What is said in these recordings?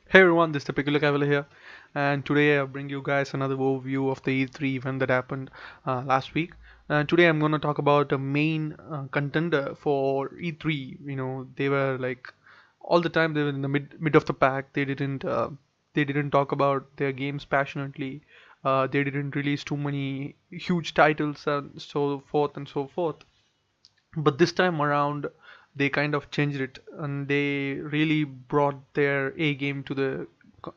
Hey everyone, this is the Cavalier here, and today I bring you guys another overview of the E3 event that happened last week. And today I'm going to talk about the main contender for E3. They were like all the time they were in the mid of the pack. They didn't talk about their games passionately. They didn't release too many huge titles and so forth and so forth. But this time around, they kind of changed it and they really brought their A game to the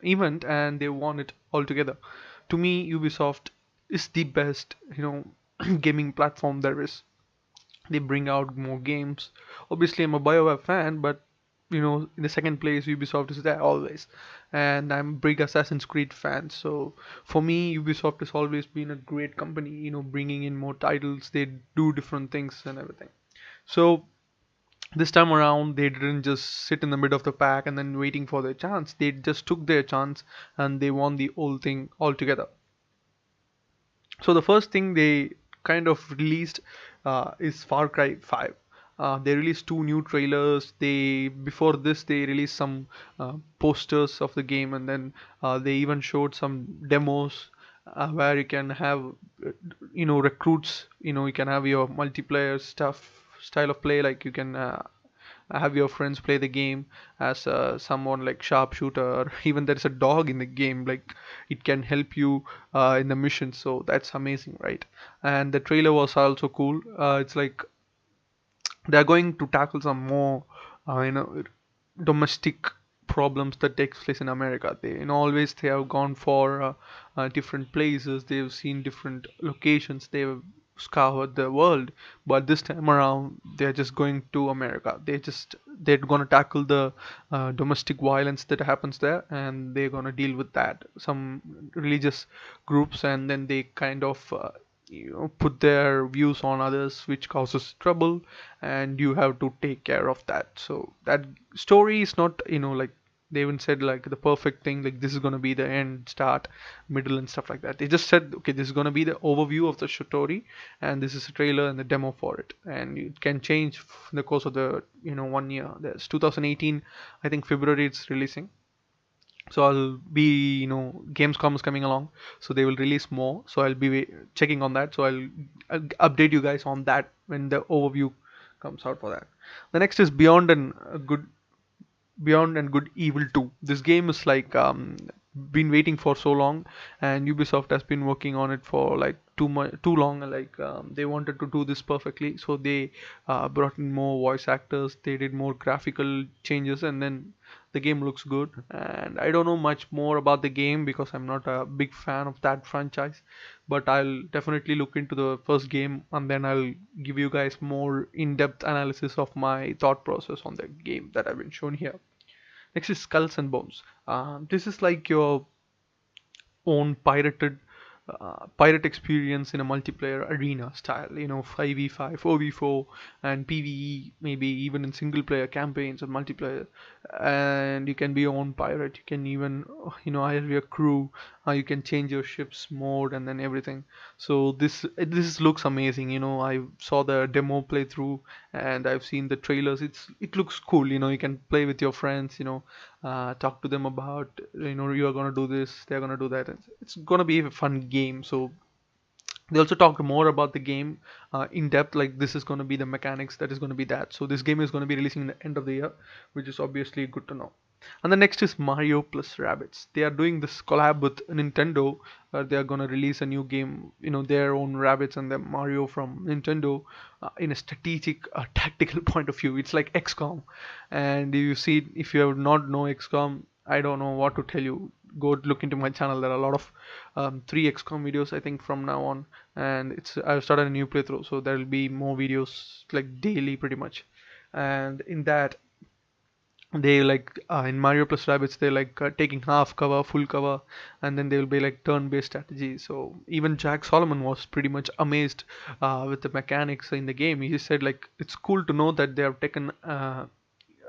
event and they won it altogether. To me, Ubisoft is the best, gaming platform there is. They bring out more games. Obviously, I'm a BioWare fan, but in the second place, Ubisoft is there always, and I'm a big Assassin's Creed fan. So for me, Ubisoft has always been a great company. Bringing in more titles, they do different things and everything. So this time around, they didn't just sit in the middle of the pack and then waiting for their chance. They just took their chance and they won the whole thing altogether. So the first thing they kind of released is Far Cry 5. They released two new trailers. They before this they released some posters of the game, and then they even showed some demos where you can have recruits. You can have your multiplayer stuff style of play, like you can have your friends play the game as someone like sharpshooter, or even there is a dog in the game, like it can help you in the mission. So that's amazing, right? And the trailer was also cool. It's like they're going to tackle some more domestic problems that takes place in America. Always they have gone for different places. They've seen different locations. They've scoured the world, but this time around they're just going to America. They're gonna tackle the domestic violence that happens there, and they're gonna deal with that. Some religious groups, and then they kind of put their views on others, which causes trouble, and you have to take care of that. So that story is not like they even said like the perfect thing, like this is going to be the end, start, middle, and stuff like that. They just said, okay, this is going to be the overview of the story, and this is a trailer and the demo for it, and it can change in the course of the 1 year. There's 2018, I think February it's releasing. So I'll be, Gamescom is coming along, so they will release more. So I'll be checking on that. So I'll update you guys on that when the overview comes out for that. The next is Beyond and Good Evil 2. This game is like been waiting for so long, and Ubisoft has been working on it for like too long. Like they wanted to do this perfectly, so they brought in more voice actors. They did more graphical changes, and then the game looks good. And I don't know much more about the game because I'm not a big fan of that franchise, but I'll definitely look into the first game and then I'll give you guys more in-depth analysis of my thought process on the game that I've been shown here. Next is Skulls and Bones. This is like your own pirate experience in a multiplayer arena style, 5v5, 4v4, and PvE, maybe even in single player campaigns or multiplayer. And you can be your own pirate. You can even hire your crew. You can change your ship's mode and then everything. So this looks amazing. I saw the demo playthrough and I've seen the trailers. It looks cool. You can play with your friends. Talk to them about you are gonna do this, they're gonna do that. It's gonna be a fun game. So they also talked more about the game in depth, like this is going to be the mechanics, that is going to be that. So this game is going to be releasing in the end of the year, which is obviously good to know. And the next is Mario plus Rabbids. They are doing this collab with Nintendo. They are going to release a new game, their own Rabbids and the Mario from Nintendo, in a strategic tactical point of view. It's like XCOM. And if you have not know XCOM, I don't know what to tell you. Go look into my channel. There are a lot of 3 XCOM videos, I think, from now on, and I've started a new playthrough, so there will be more videos like daily, pretty much. And in that, they like in Mario plus Rabbids, they like taking half cover, full cover, and then they will be like turn-based strategy. So even Jack Solomon was pretty much amazed with the mechanics in the game. He said like it's cool to know that they have taken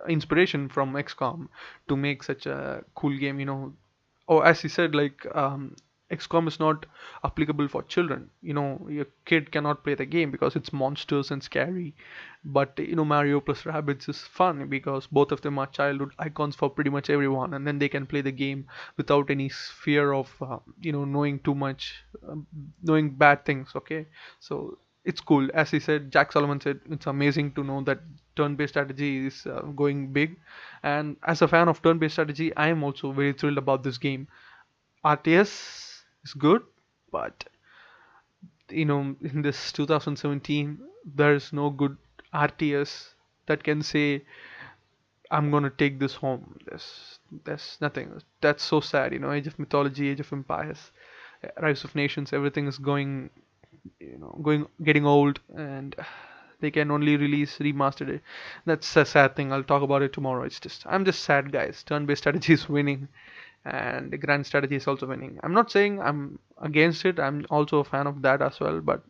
inspiration from XCOM to make such a cool game. Oh, as he said, like XCOM is not applicable for children. Your kid cannot play the game because it's monsters and scary. But Mario plus Rabbids is fun because both of them are childhood icons for pretty much everyone, and then they can play the game without any fear of knowing too much, knowing bad things. Okay, so it's cool. As he said, Jack Solomon said, it's amazing to know that turn-based strategy is going big. And as a fan of turn-based strategy, I am also very thrilled about this game. RTS is good, but in this 2017, there is no good RTS that can say I'm gonna take this home. There's nothing. That's so sad. Age of Mythology, Age of Empires, Rise of Nations, everything is getting old, and they can only release remastered it. That's a sad thing. I'll talk about it tomorrow. I'm just sad, guys. Turn-based strategy is winning, and the grand strategy is also winning. I'm not saying I'm against it. I'm also a fan of that as well. But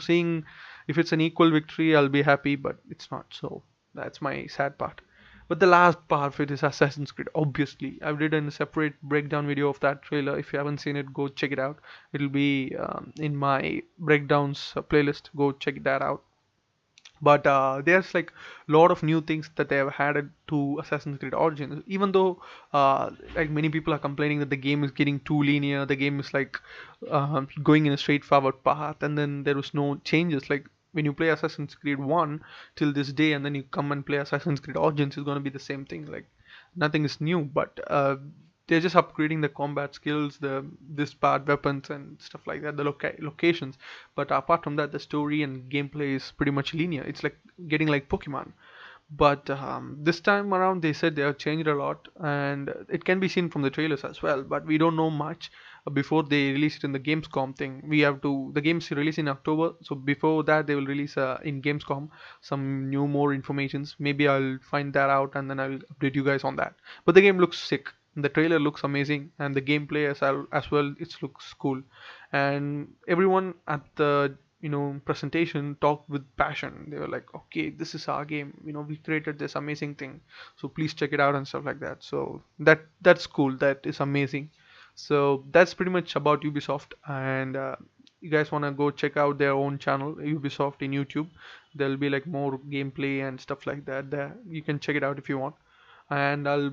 seeing if it's an equal victory, I'll be happy. But it's not. So that's my sad part. But the last part of it is Assassin's Creed. Obviously, I've written a separate breakdown video of that trailer. If you haven't seen it, go check it out. It'll be in my breakdowns playlist. Go check that out. But there's like a lot of new things that they have added to Assassin's Creed Origins. Even though like many people are complaining that the game is getting too linear, the game is like going in a straightforward path, and then there was no changes. Like when you play Assassin's Creed 1 till this day, and then you come and play Assassin's Creed Origins, it's gonna be the same thing. Like nothing is new, but they're just upgrading the combat skills, the this part weapons and stuff like that, the locations. But apart from that, the story and gameplay is pretty much linear. It's like getting like Pokemon. But this time around, they said they have changed a lot, and it can be seen from the trailers as well. But we don't know much before they release it in the Gamescom thing. The game's released in October, so before that they will release in Gamescom some new more informations. Maybe I'll find that out and then I'll update you guys on that. But the game looks sick. The trailer looks amazing, and the gameplay as well, it looks cool. And everyone at the presentation talked with passion. They were like, okay, this is our game, we created this amazing thing, so please check it out and stuff like that. So that's cool, that is amazing. So that's pretty much about Ubisoft. And you guys want to go check out their own channel, Ubisoft, in YouTube. There'll be like more gameplay and stuff like that there. You can check it out if you want, and I'll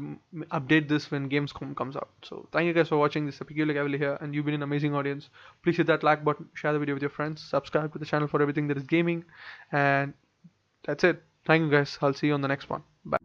update this when Gamescom comes out. So thank you guys for watching. This is Peculiar Cavalier here, and you've been an amazing audience. Please hit that like button, share the video with your friends, subscribe to the channel for everything that is gaming, and that's it. Thank you guys. I'll see you on the next one. Bye.